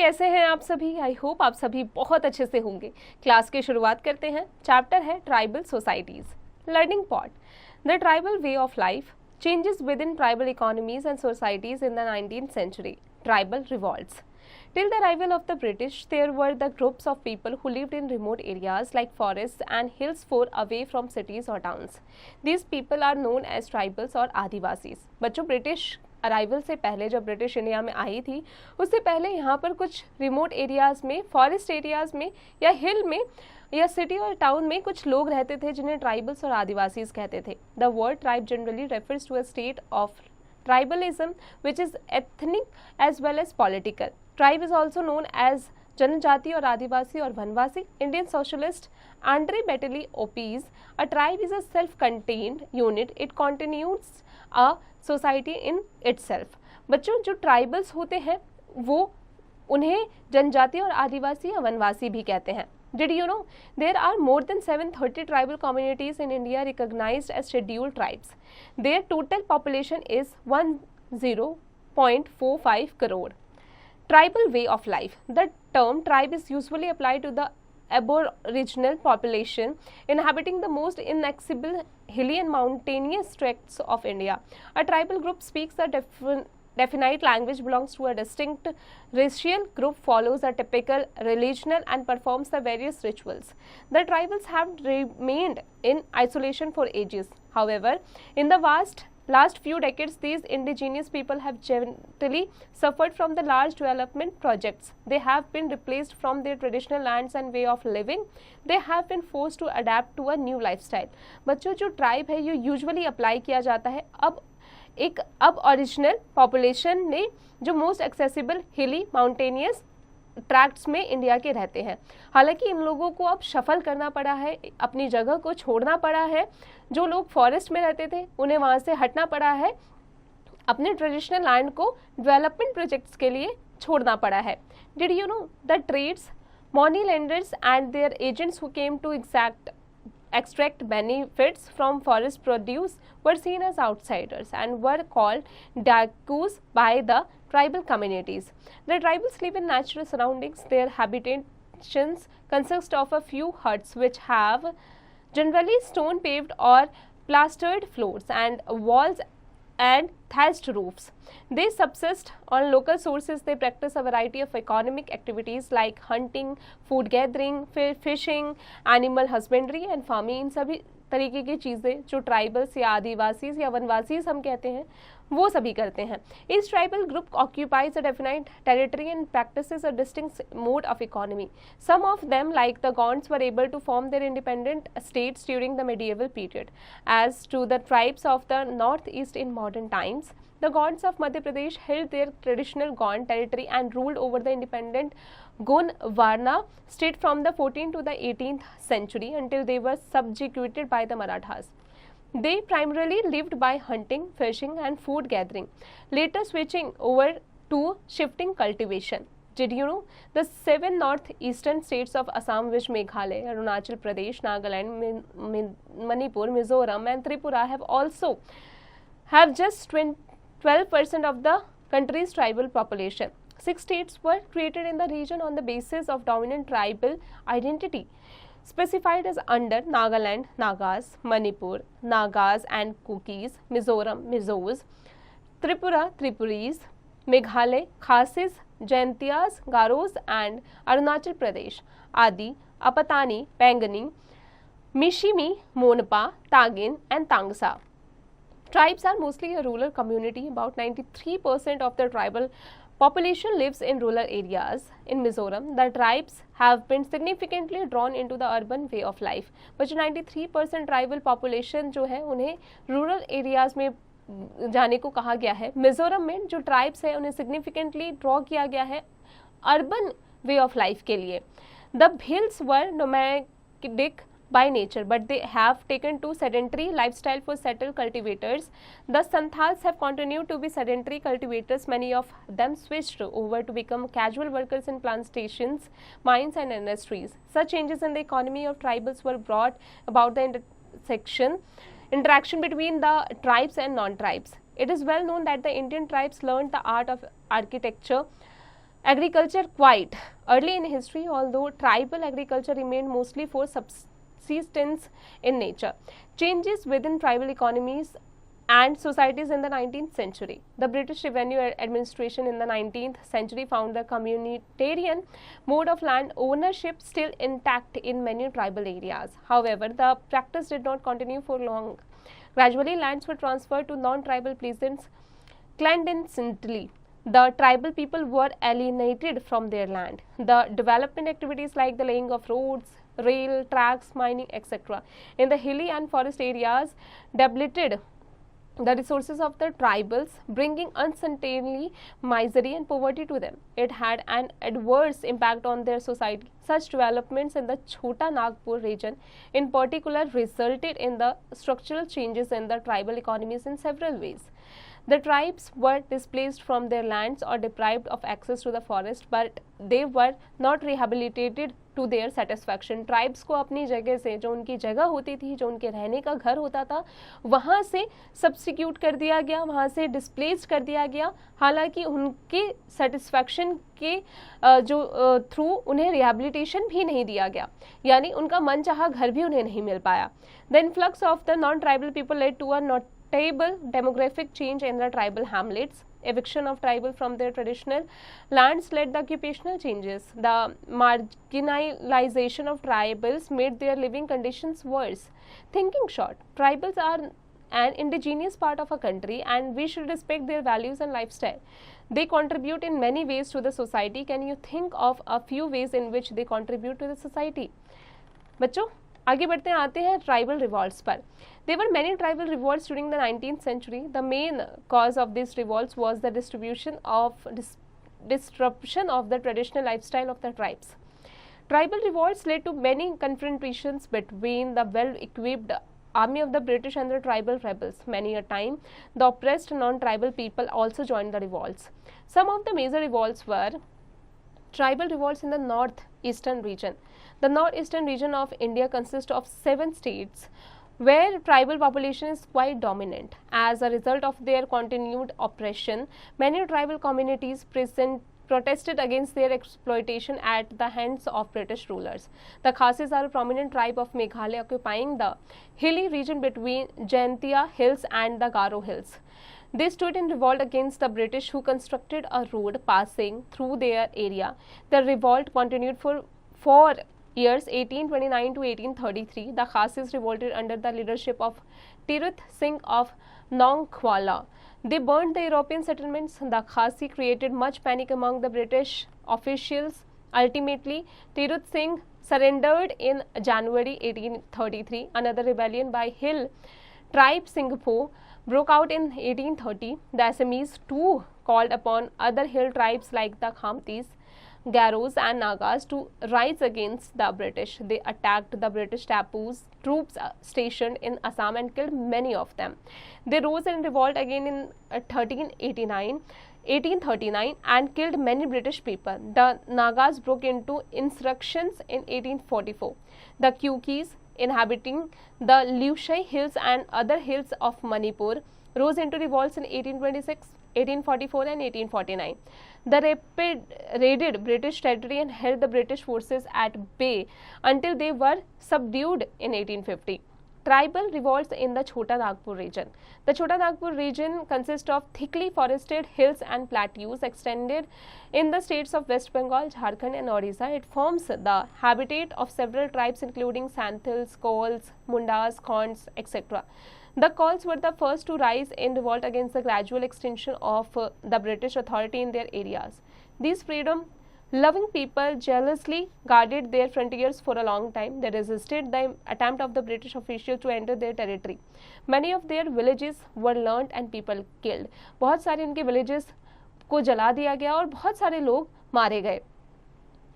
कैसे हैं आप सभी? आई होप आप सभी बहुत अच्छे से होंगे। क्लास की शुरुआत करते हैं। चैप्टर है tribal societies. Learning part, the tribal way of life, changes with in tribal economies and societies in the 19th century, tribal revolts. Till the arrival of the British, there were the groups of people who lived in remote areas like forests and hills far away from cities or towns. These people are known as tribals or Adivasis. बच्चों, British arrival से पहले, जब British India में आई थी, उससे पहले यहाँ पर कुछ रिमोट एरियाज़ में, फॉरेस्ट एरियाज़ में या हिल में या सिटी और टाउन में कुछ लोग रहते थे जिन्हें ट्राइबल्स और आदिवासीज कहते थे। The word tribe generally refers to a state of tribalism which is ethnic as well as political. Tribe is also known as जनजाति और आदिवासी और वनवासी। Indian socialist Andre Beteille opines, a tribe is a self-contained unit, it constitutes a society in itself. बच्चों, जो tribals होते हैं वो उन्हें जनजाति और आदिवासी या वनवासी भी कहते हैं। Did you know there are more than 730 tribal communities in India recognized as scheduled tribes? Their total population is 10.45 crore. Tribal way of life. The term tribe is usually applied to the aboriginal population inhabiting the most inaccessible hilly and mountainous tracts of India. A tribal group speaks a definite language, belongs to a distinct racial group, follows a typical religion and performs the various rituals. The tribals have remained in isolation for ages. However, in the last few decades, these indigenous people have generally suffered from the large development projects. They have been replaced from their traditional lands and way of living. They have been forced to adapt to a new lifestyle. बच्चों, जो tribe है ये usually apply किया जाता है अब original population ने जो मोस्ट एक्सेसिबल हिली माउंटेनियस ट्रैक्ट्स में इंडिया के रहते हैं। हालांकि इन लोगों को अब शफल करना पड़ा है, अपनी जगह को छोड़ना पड़ा है। जो लोग फॉरेस्ट में रहते थे उन्हें वहाँ से हटना पड़ा है, अपने ट्रेडिशनल लैंड को डेवलपमेंट प्रोजेक्ट्स के लिए छोड़ना पड़ा है। Did you know the trades, money lenders and their agents who came to extract benefits from forest produce were seen as outsiders and were called dakus by the tribal communities. The tribals live in natural surroundings. Their habitations consist of a few huts which have generally stone paved or plastered floors and walls and thatched roofs. They subsist on local sources. They practice a variety of economic activities like hunting, food gathering, fishing, animal husbandry and farming. इन सभी तरीके की चीज़ें जो tribals या आदिवासीज या वनवासीज हम कहते हैं वो सभी करते हैं। Each tribal group occupies a definite territory and practices a distinct mode of economy. Some of them, like the Gonds, were able to form their independent states during the medieval period. As to the tribes of the northeast in modern times, the Gonds of Madhya Pradesh held their traditional Gond territory and ruled over the independent Gondwana state from the 14th to the 18th century until they were subjugated by the Marathas. They primarily lived by hunting, fishing and food gathering, later switching over to shifting cultivation. Did you know the 7 northeastern states of Assam, which Meghalaya, Arunachal Pradesh, Nagaland, Manipur, Mizoram and Tripura have just 12% of the country's tribal population. 6 states were created in the region on the basis of dominant tribal identity, specified as under Nagaland, Nagas, Manipur, Nagas and Kukis, Mizoram, Mizos, Tripura, Tripuris, Meghalaya, Khasis, Jaintias, Garos and Arunachal Pradesh, Adi, Apatani, Pangani, Mishimi, Monpa, Tagin and Tangsa. Tribes are mostly a rural community. About 93% of the tribal population lives in rural areas. In Mizoram, the tribes have been significantly drawn into the urban way of life. but 93% tribal population जो है उन्हें rural areas में जाने को कहा गया है। मिजोरम में जो ट्राइब्स है उन्हें सिग्निफिकेंटली ड्रॉ किया गया है अर्बन वे ऑफ लाइफ के लिए। The Bhils were nomadic by nature, but they have taken to sedentary lifestyle for settled cultivators. The Santhals have continued to be sedentary cultivators. Many of them switched over to become casual workers in plantations, mines and industries. Such changes in the economy of tribals were brought about the interaction between the tribes and non-tribes. It is well known that the Indian tribes learned the art of architecture Agriculture quite early in history, although tribal agriculture remained mostly for subsistence in nature. Changes within tribal economies and societies in the 19th century. The British Revenue Administration in the 19th century found the communitarian mode of land ownership still intact in many tribal areas. However, the practice did not continue for long. Gradually, lands were transferred to non-tribal peasants clandestinely. The tribal people were alienated from their land. The development activities like the laying of roads, rail tracks, mining, etc. in the hilly and forest areas depleted the resources of the tribals, bringing uncertainty, misery and poverty to them. It had an adverse impact on their society. Such developments in the Chota Nagpur region in particular resulted in the structural changes in the tribal economies in several ways. The tribes were displaced from their lands or deprived of access to the forest, but they were not rehabilitated to their satisfaction. Tribes को अपनी जगह से, जो उनकी जगह होती थी, जो उनके रहने का घर होता था, वहाँ से सब्स्टिट्यूट कर दिया गया, वहाँ से डिस्प्लेस कर दिया गया, हालांकि उनके सेटिस्फैक्शन के जो थ्रू उन्हें रिहैबिलिटेशन भी नहीं दिया गया, यानी उनका मनचाहा घर भी उन्हें नहीं मिल पाया. The influx of the non tribal people led to a notable demographic change in the tribal hamlets. Eviction of tribal from their traditional lands led the occupational changes. The marginalization of tribals made their living conditions worse. Thinking short, tribals are an indigenous part of a country and we should respect their values and lifestyle. They contribute in many ways to the society. Can you think of a few ways in which they contribute to the society? बच्चों आगे बढ़ते हैं, आते हैं tribal revolts पर. There were many tribal revolts during the 19th century. The main cause of these revolts was the disruption of the traditional lifestyle of the tribes. Tribal revolts led to many confrontations between the well-equipped army of the British and the tribal rebels. Many a time, the oppressed non-tribal people also joined the revolts. Some of the major revolts were tribal revolts in the northeastern region. The northeastern region of India consists of 7 states where tribal population is quite dominant. As a result of their continued oppression, many tribal communities protested against their exploitation at the hands of British rulers. The Khasis are a prominent tribe of Meghalaya occupying the hilly region between Jaintia Hills and the Garo Hills. They stood in revolt against the British, who constructed a road passing through their area. The revolt continued for 4 years, 1829 to 1833. The Khasis revolted under the leadership of Tirut Singh of Nongkhwala. They burned the European settlements. The Khasi created much panic among the British officials. Ultimately, Tirut Singh surrendered in January 1833. Another rebellion by Hill tribe Singapore broke out in 1830. The Assamese too called upon other hill tribes like the Khamtis, Garos and Nagas to rise against the British. They attacked the British troops stationed in Assam and killed many of them. They rose in revolt again in 1839 and killed many British people. The Nagas broke into insurrections in 1844. The Kukis, inhabiting the Lushai Hills and other hills of Manipur, rose into revolts in 1826, 1844 and 1849. The raided British territory and held the British forces at bay until they were subdued in 1850. Tribal revolts in the Chota Nagpur region. The Chota Nagpur region consists of thickly forested hills and plateaus extended in the states of West Bengal, Jharkhand and Odisha. It forms the habitat of several tribes including Santhals, Kols, Mundas, Khonds, etc. The Kols were the first to rise in revolt against the gradual extension of the British authority in their areas. These freedom-loving people jealously guarded their frontiers for a long time. They resisted the attempt of the British officials to enter their territory. Many of their villages were learnt and people killed. बहुत सारे उनके villages को जला दिया गया और बहुत सारे लोग मारे गए.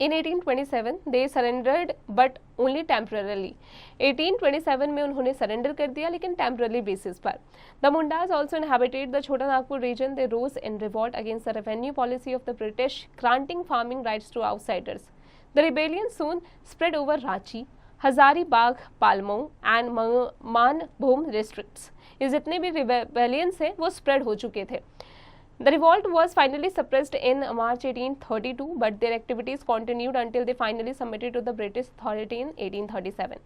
In 1827, they surrendered but only temporarily. 1827 में उन्होंने surrender कर दिया लेकिन temporary basis पर. The Mundas also inhabited the Chota Nagpur region. They rose in revolt against the revenue policy of the British, granting farming rights to outsiders. The rebellion soon spread over Ranchi, Hazaribagh, Palmo and Manbhum districts. ये जितने भी rebellions हैं वो spread हो चुके थे. The revolt was finally suppressed in March 1832, but their activities continued until they finally submitted to the British authority in 1837.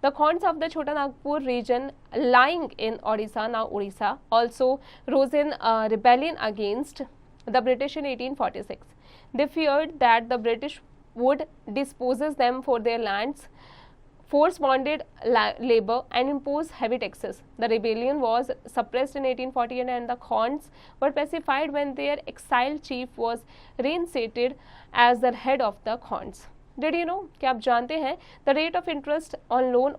The Khonds of the Chota Nagpur region, lying in Odisha, now Odisha, also rose in rebellion against the British in 1846. They feared that the British would dispossess them for their lands, force bonded labor and impose heavy taxes. The rebellion was suppressed in 1848 and the Khonds were pacified when their exiled chief was reinstated as the head of the Khonds. Did you know? क्या आप जानते हैं? The rate of interest on loan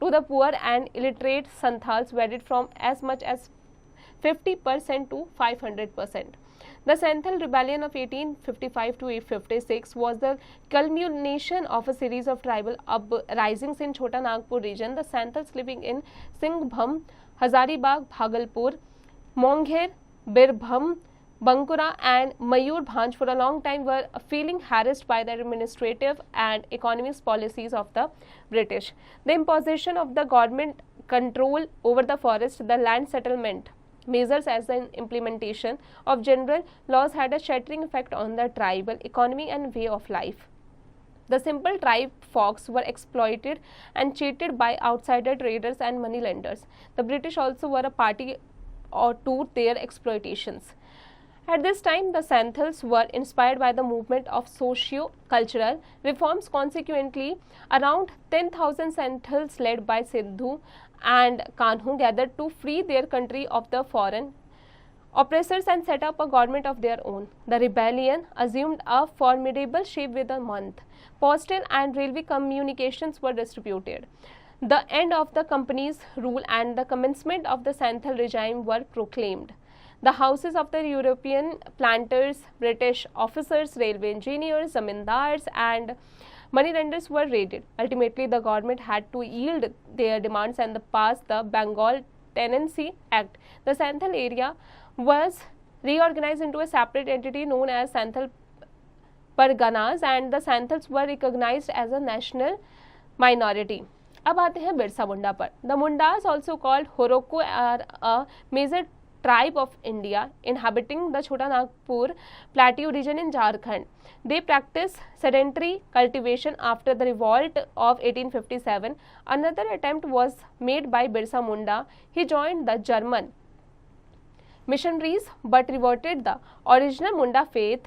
to the poor and illiterate Santals varied from as much as 50% to 500%. The Santhal rebellion of 1855 to 1856 was the culmination of a series of tribal uprisings in Chota Nagpur region. The Santhals living in Singhbhum, Hazaribagh, Bhagalpur, Mongher, Birbhum, Bankura and Mayurbhanj for a long time were feeling harassed by the administrative and economic policies of the British. The imposition of the government control over the forest, the land settlement measures as an implementation of general laws had a shattering effect on the tribal economy and way of life. The simple tribe folks were exploited and cheated by outsider traders and moneylenders. The British also were a party to their exploitations. At this time, the Santhals were inspired by the movement of socio-cultural reforms. Consequently, around 10,000 Santhals led by Sidhu and Kanhu gathered to free their country of the foreign oppressors and set up a government of their own. The rebellion assumed a formidable shape within a month. Postal and railway communications were distributed. The end of the company's rule and the commencement of the Santhal regime were proclaimed. The houses of the European planters, British officers, railway engineers, zamindars and moneylenders were raided. Ultimately, the government had to yield their demands and pass the Bengal Tenancy Act. The Santhal area was reorganized into a separate entity known as Santhal Parganas and the Santhals were recognized as a national minority. अब आते हैं बिरसा मुंडा पर. The Mundas, also called Horoko, are a major tribe of India inhabiting the Chota Nagpur plateau region in Jharkhand. They practice sedentary cultivation after the revolt of 1857. Another attempt was made by Birsa Munda. He joined the German missionaries but reverted the original Munda faith,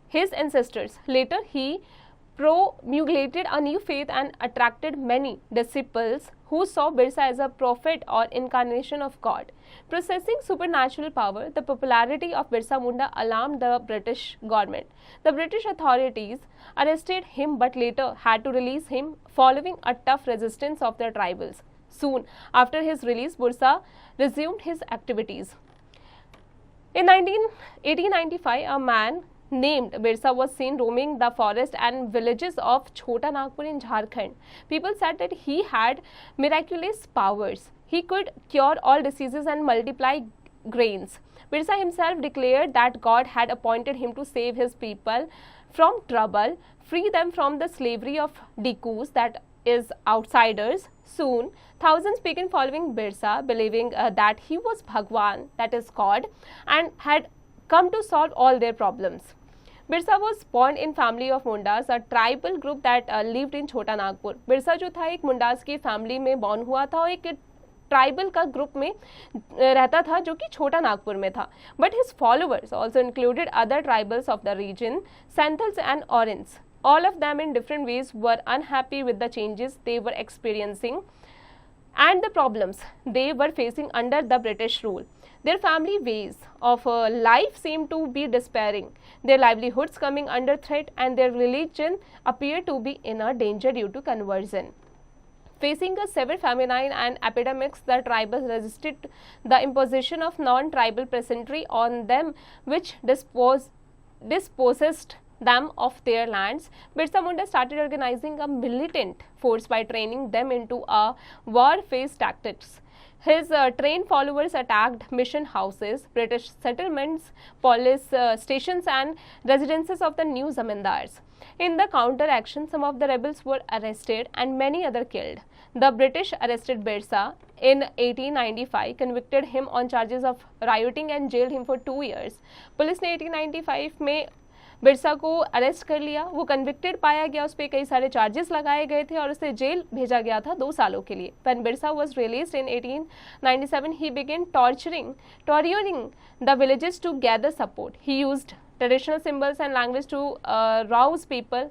his ancestors. Later, he promulgated a new faith and attracted many disciples who saw Birsa as a prophet or incarnation of God. Possessing supernatural power, the popularity of Birsa Munda alarmed the British government. The British authorities arrested him but later had to release him following a tough resistance of the tribals. Soon after his release, Birsa resumed his activities. In 1895, a man named Birsa was seen roaming the forest and villages of Chota Nagpur in Jharkhand. People said that he had miraculous powers. He could cure all diseases and multiply grains. Birsa himself declared that God had appointed him to save his people from trouble, free them from the slavery of Dikus, that is outsiders. Soon, thousands began following Birsa, believing that he was Bhagwan, that is God, and had come to solve all their problems. Birsa was born in family of Mundas, a tribal group that lived in Chota Nagpur. Birsa जो था एक मुंडास की family में born हुआ था और एक tribal का ग्रुप में रहता था जो कि छोटा नागपुर में था. But his followers also included other tribals of the region, Santhals and Orins. All of them in different ways were unhappy with the changes they were experiencing and the problems they were facing under the British rule. Their family ways of life seemed to be despairing, their livelihoods coming under threat, and their religion appeared to be in a danger due to conversion. Facing a severe famine and epidemics, the tribals resisted the imposition of non-tribal peasantry on them, which dispossessed them of their lands. Birsa Munda started organizing a militant force by training them into a war-phase tactics. His trained followers attacked mission houses, British settlements, police stations and residences of the new zamindars. In the counter-action, some of the rebels were arrested and many others killed. The British arrested Birsa in 1895, convicted him on charges of rioting and jailed him for 2 years. Police ने 1895 में बिरसा को arrest कर लिया, वो convicted पाया गया, उस पर कई सारे चार्जेस लगाए गए थे और उसे जेल भेजा गया था 2 सालों के लिए. When Birsa was released in 1897, he began torturing the villages to gather support. He used traditional symbols and language to rouse people,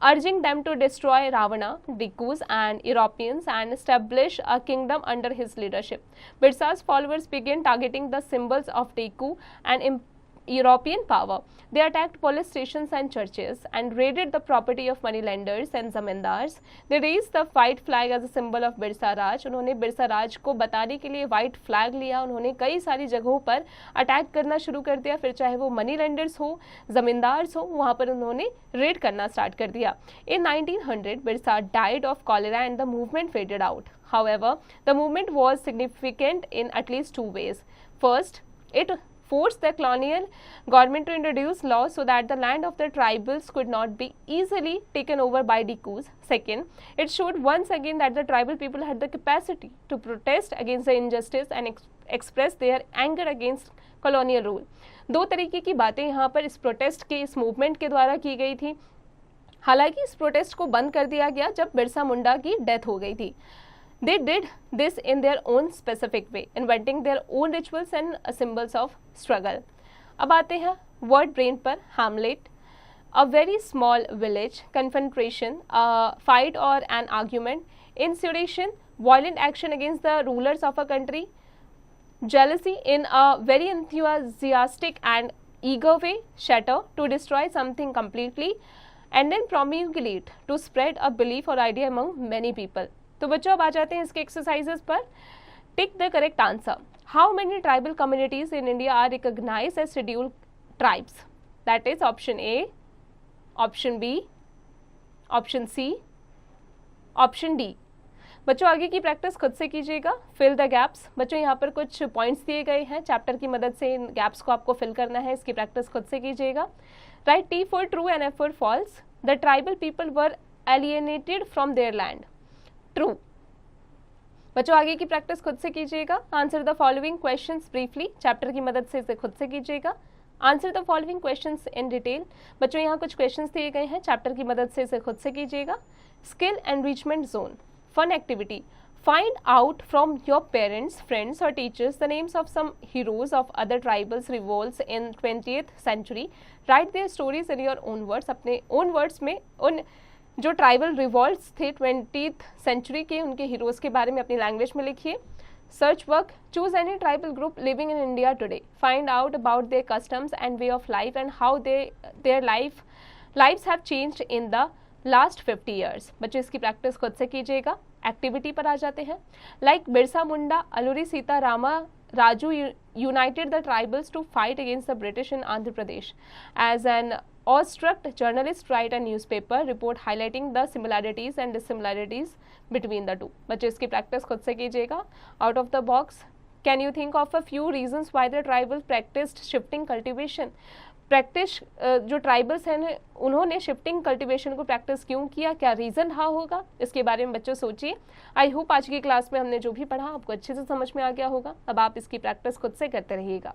urging them to destroy Ravana, Dikus and Europeans and establish a kingdom under his leadership. Birsa's followers began targeting the symbols of Diku and European power. They attacked police stations and churches and raided the property of moneylenders and zamindars. They raised the white flag as a symbol of Birsa Raj. उन्होंने बिरसा राज को बताने के लिए white flag लिया. उन्होंने कई सारी जगहों पर अटैक करना शुरू कर दिया, फिर चाहे वो मनी लेंडर्स हो, जमींदार्स हो, वहाँ पर उन्होंने रेड करना स्टार्ट कर दिया. In 1900, Birsa died of cholera and the movement faded out. However, the movement was significant in at least 2 ways. First, it forced the colonial government to introduce laws so that the land of the tribals could not be easily taken over by Dikus. Second, it showed once again that the tribal people had the capacity to protest against the injustice and express their anger against colonial rule. 2 तरीके की बातें यहाँ पर इस protest के, इस movement के द्वारा की गई थी. हालांकि इस प्रोटेस्ट को बंद कर दिया गया जब बिरसा मुंडा की डेथ हो गई थी. They did this in their own specific way, inventing their own rituals and symbols of struggle. अब आते हैं word brain पर. Hamlet, a very small village, confrontation, a fight or an argument, insurrection, violent action against the rulers of a country, jealousy in a very enthusiastic and eager way, shatter, to destroy something completely, and then promulgate, to spread a belief or idea among many people. तो बच्चों अब आ जाते हैं इसके exercises पर. Tick the correct answer. How many tribal communities in India are recognised as scheduled tribes? That is option A, option B, option C, option D. बच्चों आगे की प्रैक्टिस खुद से कीजिएगा. Fill the gaps. बच्चों यहाँ पर कुछ पॉइंट्स दिए गए हैं, चैप्टर की मदद से इन गैप्स को आपको फिल करना है. इसकी प्रैक्टिस खुद से कीजिएगा. Right T for true and F for false. The tribal people were alienated from their land. True. बच्चों आगे की प्रैक्टिस खुद से कीजिएगा. Answer the following questions briefly. Chapter की मदद से इसे खुद से कीजिएगा. Answer the following questions in detail. बच्चों यहाँ कुछ क्वेश्चंस दिए गए हैं, चैप्टर की मदद से इसे खुद से कीजिएगा. Skill enrichment zone. Fun activity. Find out from your parents, friends और teachers the names of some heroes of other tribals revolts in 20th century. Write their stories in your own words. अपने own words में उन जो tribal revolts थे 20th century के, उनके heroes के बारे में अपनी लैंग्वेज में लिखिए. Search work. Choose any tribal group living in India today. Find out about their customs and way of life and how their lifes have changed in the last 50 years. बच्चों इसकी practice खुद से कीजिएगा. Activity पर आ जाते हैं. Like Birsa Munda, Alluri Sita Rama Raju united the tribals to fight against the British in Andhra Pradesh. As an awestruck journalist write a newspaper report highlighting the similarities and dissimilarities between the two. बच्चे इसकी practice खुद से कीजिएगा. Out of the box. Can you think of a few reasons why the tribals practised shifting cultivation? Practice जो tribals हैं उन्होंने shifting cultivation को practice क्यों किया, क्या रीज़न रहा होगा, इसके बारे में बच्चों सोचिए. आई होप आज की क्लास में हमने जो भी पढ़ा आपको अच्छे से समझ में आ गया होगा. अब आप इसकी प्रैक्टिस खुद से करते रहिएगा.